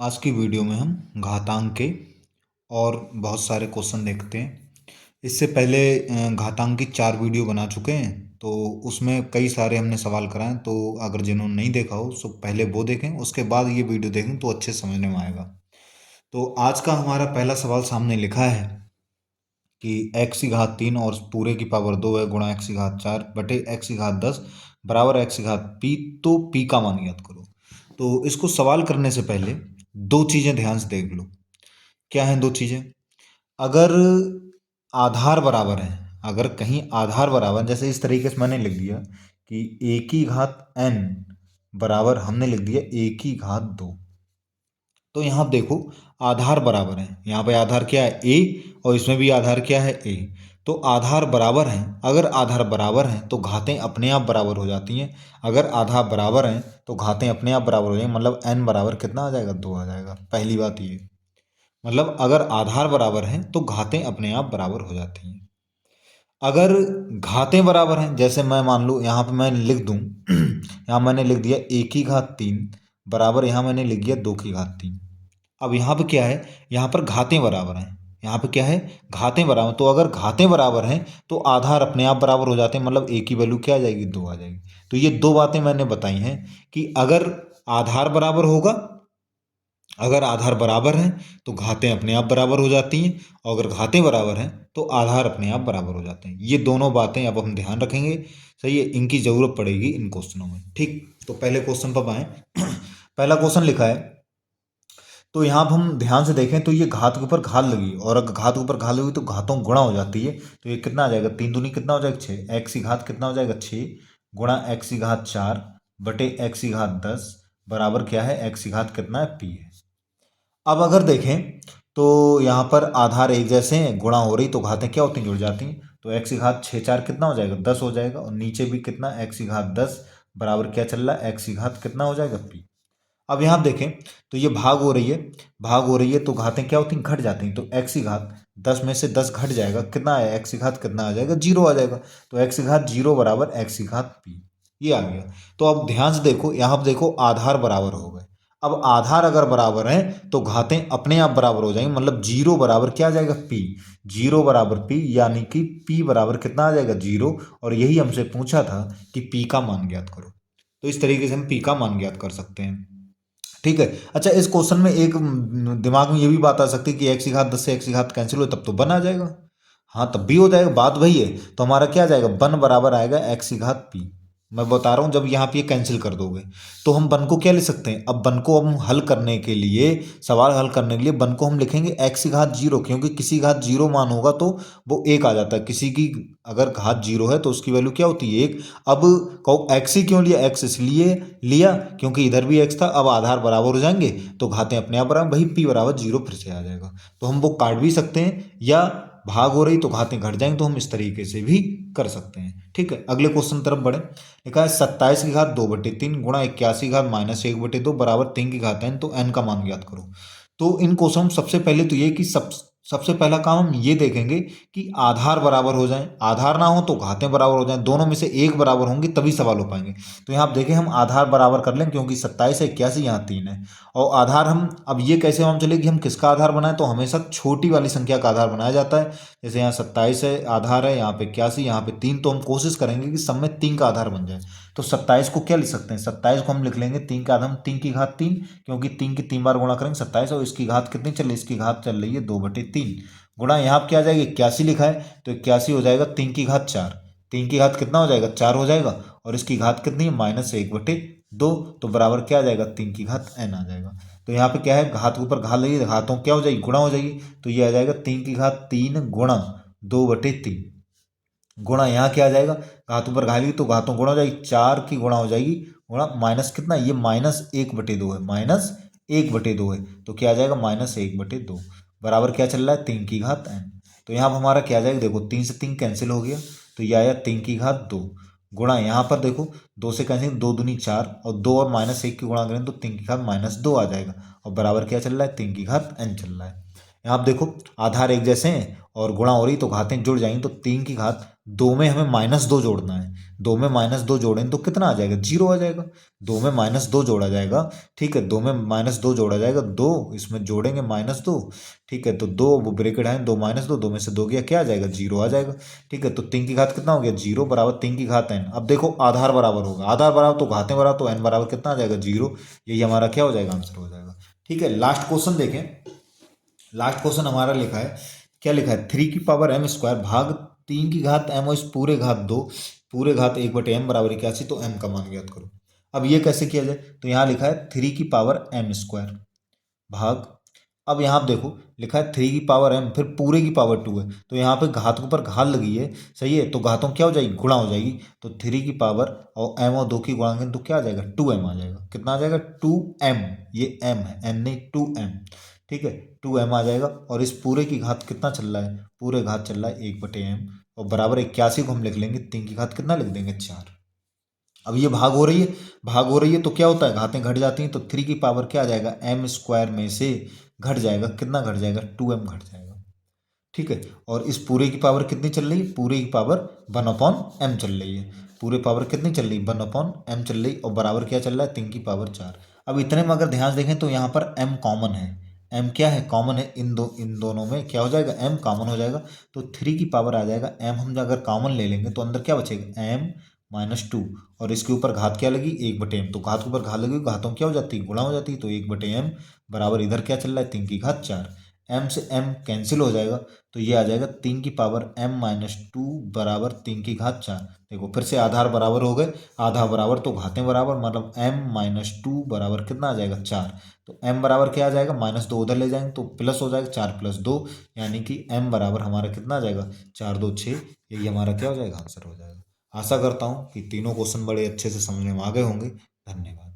आज की वीडियो में हम घातांक के और बहुत सारे क्वेश्चन देखते हैं। इससे पहले घातांक की 4 वीडियो बना चुके हैं, तो उसमें कई सारे हमने सवाल कराए। तो अगर जिन्होंने नहीं देखा हो तो पहले वो देखें, उसके बाद ये वीडियो देखें तो अच्छे समझने में आएगा। तो आज का हमारा पहला सवाल सामने लिखा है कि एक्स की घात 3 और पूरे की पावर 2 है गुणा एक्स की घात 4 बटे एक्स की घात 10 बराबर एक्स की घात पी। तो पी का मान ज्ञात करो। तो इसको सवाल करने से पहले दो चीजें ध्यान से देख लो। क्या है दो चीजें? अगर आधार बराबर है, अगर कहीं आधार बराबर, जैसे इस तरीके से मैंने लिख दिया कि ए की घात n बराबर, हमने लिख दिया ए की घात 2। तो यहाँ आप देखो आधार बराबर है, यहाँ पे आधार क्या है ए, और इसमें भी आधार क्या है ए। तो आधार बराबर हैं, अगर आधार बराबर हैं तो घातें अपने आप बराबर हो जाती हैं। अगर आधार बराबर हैं तो घातें अपने आप बराबर हो जाएंगी, मतलब n बराबर कितना आ जाएगा 2 आ जाएगा। पहली बात ये, मतलब अगर आधार बराबर हैं तो घातें अपने आप बराबर हो जाती हैं। अगर घातें बराबर हैं, जैसे मैं मान लूँ यहाँ पे मैं लिख दूँ यहाँ मैंने लिख दिया ए की घात 3 बराबर, यहाँ मैंने लिख दिया 2 की घात 3। अब यहाँ पे क्या है, यहाँ पर घातें बराबर हैं, यहाँ पे क्या है घातें बराबर। तो अगर घातें बराबर हैं तो आधार अपने आप बराबर हो जाते हैं, मतलब ए की वैल्यू क्या आ जाएगी 2 आ जाएगी। तो ये दो बातें मैंने बताई हैं कि अगर आधार बराबर होगा, अगर आधार बराबर हैं तो घातें अपने आप बराबर हो जाती हैं, और अगर घातें बराबर हैं तो आधार अपने आप बराबर हो जाते हैं। ये दोनों बातें अब हम ध्यान रखेंगे, सही है, इनकी जरूरत पड़ेगी इन क्वेश्चनों में। ठीक, तो पहले क्वेश्चन पर आए। पहला क्वेश्चन लिखा है, तो यहाँ पर हम ध्यान से देखें तो ये घात के ऊपर घात लगी, और अगर घात के ऊपर घात लगी तो घातों गुणा हो जाती है। तो ये कितना आ जाएगा, 3 दूनी कितना हो जाएगा 6, एक्स की घात कितना हो जाएगा 6 गुणा एक्स की घात 4 बटे एक्स की घात 10 बराबर क्या है, एक्स की घात कितना है पी है। अब अगर देखें तो यहाँ पर आधार एक जैसे हैं, गुणा हो रही तो घातें क्या होती हैं, जुड़ जाती हैं। तो एक्स की घात 6 4 कितना हो जाएगा 10 हो जाएगा, और नीचे भी कितना एक्स की घात 10 बराबर क्या चल रहा है, एक्स की घात कितना हो जाएगा पी। अब यहाँ देखें तो ये भाग हो रही है, भाग हो रही है तो घातें क्या होती हैं, घट जाती हैं। तो एक्स की घात 10 में से 10 घट जाएगा, कितना है एक्स की घात कितना आ जाएगा 0 आ जाएगा। तो एक्स की घात 0 बराबर एक्स की घात पी, ये आ गया। तो अब ध्यान से देखो, यहाँ पर देखो आधार बराबर हो गए। अब आधार अगर बराबर है तो घातें अपने आप बराबर हो जाएंगी, मतलब 0 बराबर क्या आ जाएगा पी, 0 बराबर पी, यानी कि पी बराबर कितना आ जाएगा 0। और यही हमसे पूछा था कि पी का मान ज्ञात करो। तो इस तरीके से हम पी का मान ज्ञात कर सकते हैं। ठीक है। अच्छा, इस क्वेश्चन में एक दिमाग में ये भी बात आ सकती है कि एक्स की घात 10 से एक्स की घात कैंसिल हो तब तो बन आ जाएगा। हाँ, तब भी हो जाएगा, बात वही है। तो हमारा क्या आ जाएगा, वन बराबर आएगा एक्स की घात पी। मैं बता रहा हूँ, जब यहाँ पे ये कैंसिल कर दोगे तो हम वन को क्या लिख सकते हैं, अब वन को हम हल करने के लिए, सवाल हल करने के लिए वन को हम लिखेंगे एक्स की घात 0, क्योंकि किसी घात 0 मान होगा तो वो 1 आ जाता है। किसी की अगर घात 0 है तो उसकी वैल्यू क्या होती है 1। अब कहो एक्स ही क्यों लिया, एक्स इसलिए लिया क्योंकि इधर भी एक्स था। अब आधार बराबर हो जाएंगे तो घातें अपने आप बराबर, वही पी बराबर 0 फिर से आ जाएगा। तो हम वो काट भी सकते हैं, या भाग हो रही तो घातें घट जाएंगी तो हम इस तरीके से भी कर सकते हैं। ठीक है, अगले क्वेश्चन तरफ बढ़े। लिखा है 27 की घात 2/3 गुणा 81 की घात -1/2 बराबर 3 की घात n, तो n का मान ज्ञात करो। तो इन क्वेश्चन सबसे पहले तो ये कि सबसे पहला काम हम ये देखेंगे कि आधार बराबर हो जाएं, आधार ना हो तो घातें बराबर हो जाएं, दोनों में से एक बराबर होंगे तभी सवाल हो पाएंगे। तो यहाँ आप देखें, हम आधार बराबर कर लें, क्योंकि 27 है 81 यहाँ 3 है, और आधार हम अब ये कैसे हम चले कि हम किसका आधार बनाएं, तो हमेशा छोटी वाली संख्या का आधार बनाया जाता है। जैसे यहाँ 27 है आधार है, यहाँ पे 81, यहाँ पे 3, तो हम कोशिश करेंगे कि सब में 3 का आधार बन जाए। तो 27 को क्या लिख सकते हैं, 27 को हम लिख लेंगे 3 का आधार, 3 की घात 3, क्योंकि 3 की 3 बार गुणा करेंगे 27, और इसकी घात कितनी चल रही है, इसकी घात चल रही है 2/3 गुणा, यहाँ क्या आ जाएगा 81 लिखा है तो 81 हो जाएगा 3 की घात 4, 3 की घात कितना हो जाएगा 4 हो जाएगा, और इसकी घात कितनी है -1/2, तो बराबर क्या आ जाएगा 3 की घात n आ जाएगा। तो यहाँ पे क्या है, घात के ऊपर घात लगी, घातों क्या हो जाएगी गुणा हो जाएगी, तो ये आ जाएगा 3 की घात 3 गुणा 2/3 गुणा, यहाँ क्या आ जाएगा, घात ऊपर घा लगी तो घातों गुणा हो जाएगी, 4 की गुणा हो जाएगी, गुणा माइनस कितना, ये -1/2 है, -1/2 है, तो क्या आ जाएगा -1/2 बराबर क्या चल रहा है 3 की घात n। तो यहाँ पर हमारा क्या आ जाएगा, देखो 3 से 3 कैंसिल हो गया, तो ये आया 3 की घात 2 गुणा, यहाँ पर देखो 2 से कैंसिल, 2 दूनी 4, और 2 और -1 की गुणा करें तो 3 की घात -2 आ जाएगा, और बराबर क्या चल रहा है 3 की घात n चल रहा है। यहाँ आप देखो आधार एक जैसे हैं और गुणा हो रही तो घातें जुड़ जाएंगी, तो 3 की घात 2 में हमें -2 जोड़ना है। 2 में -2 जोड़ें तो कितना आ जाएगा, 0 आ जाएगा। 2 में -2 जोड़ा जाएगा, ठीक है, 2 में -2 जोड़ा जाएगा, 2 इसमें जोड़ेंगे -2, ठीक है, तो 2 वो ब्रेकेट है, 2 -2, 2 में से 2 गया, क्या आ जाएगा, 0 आ जाएगा। ठीक है, तो 3 की घात कितना हो गया, 0 बराबर 3 की घात n। अब देखो आधार बराबर होगा, आधार बराबर तो घातें बराबर, तो n बराबर कितना आ जाएगा, 0। यही हमारा क्या हो जाएगा, आंसर हो जाएगा। ठीक है, लास्ट क्वेश्चन देखें। लास्ट क्वेश्चन हमारा लिखा है, क्या लिखा है, 3 की पावर m² भाग 3 की घात m और इस पूरे घात 2 पूरे घात 1/m बराबर 81, तो m का मान ज्ञात करो। अब ये कैसे किया जाए, तो यहाँ लिखा है 3 की पावर m² भाग, अब यहाँ आप देखो लिखा है 3 की पावर m, फिर पूरे की पावर 2 है, तो यहाँ पे घात के ऊपर घात लगी है, सही है, तो घातों क्या हो जाएगी, गुणा हो जाएगी। तो 3 की पावर और m और 2 की गुणा करें तो क्या आ जाएगा, 2m आ जाएगा। कितना आ जाएगा, 2m, ये m है, n नहीं 2m, ठीक है, 2m आ जाएगा। और इस पूरे की घात कितना चल रहा है, पूरे घात चल रहा है 1/m, और बराबर 81 को हम लिख लेंगे, 3 की घात कितना लिख देंगे, 4। अब ये भाग हो रही है, भाग हो रही है तो क्या होता है, घातें घट जाती हैं, तो 3 की पावर क्या आ जाएगा, m² में से घट जाएगा, कितना घट जाएगा, 2m घट जाएगा। ठीक है, और इस पूरे की पावर कितनी चल रही है, पूरे की पावर 1/m चल रही है, पूरे पावर कितनी चल रही है, 1/m चल रही, और बराबर क्या चल रहा है, 3 की पावर 4। अब इतने में अगर ध्यान से देखें तो यहाँ पर m कॉमन है, m क्या है, कॉमन है, इन दोनों में क्या हो जाएगा, m कॉमन हो जाएगा, तो 3 की पावर आ जाएगा m, हम अगर कॉमन ले लेंगे तो अंदर क्या बचेगा, m-2, और इसके ऊपर घात क्या लगी, 1/m, तो घात के ऊपर घात लगी, घातों क्या हो जाती है, गुणा हो जाती है, तो 1/m बराबर इधर क्या चल रहा है, 3 की घात 4। m से m कैंसिल हो जाएगा, तो ये आ जाएगा 3 की पावर m-2 बराबर 3 की घात 4। देखो फिर से आधार बराबर हो गए, आधा बराबर तो घातें बराबर, मतलब m-2 बराबर कितना आ जाएगा, 4। तो m बराबर क्या आ जाएगा, -2 उधर ले जाएंगे तो प्लस हो जाएगा, 4+2, यानी कि m बराबर हमारा कितना आ जाएगा, 4×2=6। यही हमारा क्या हो जाएगा, आंसर हो जाएगा। आशा करता हूँ कि तीनों क्वेश्चन बड़े अच्छे से समझने में आ गए होंगे। धन्यवाद।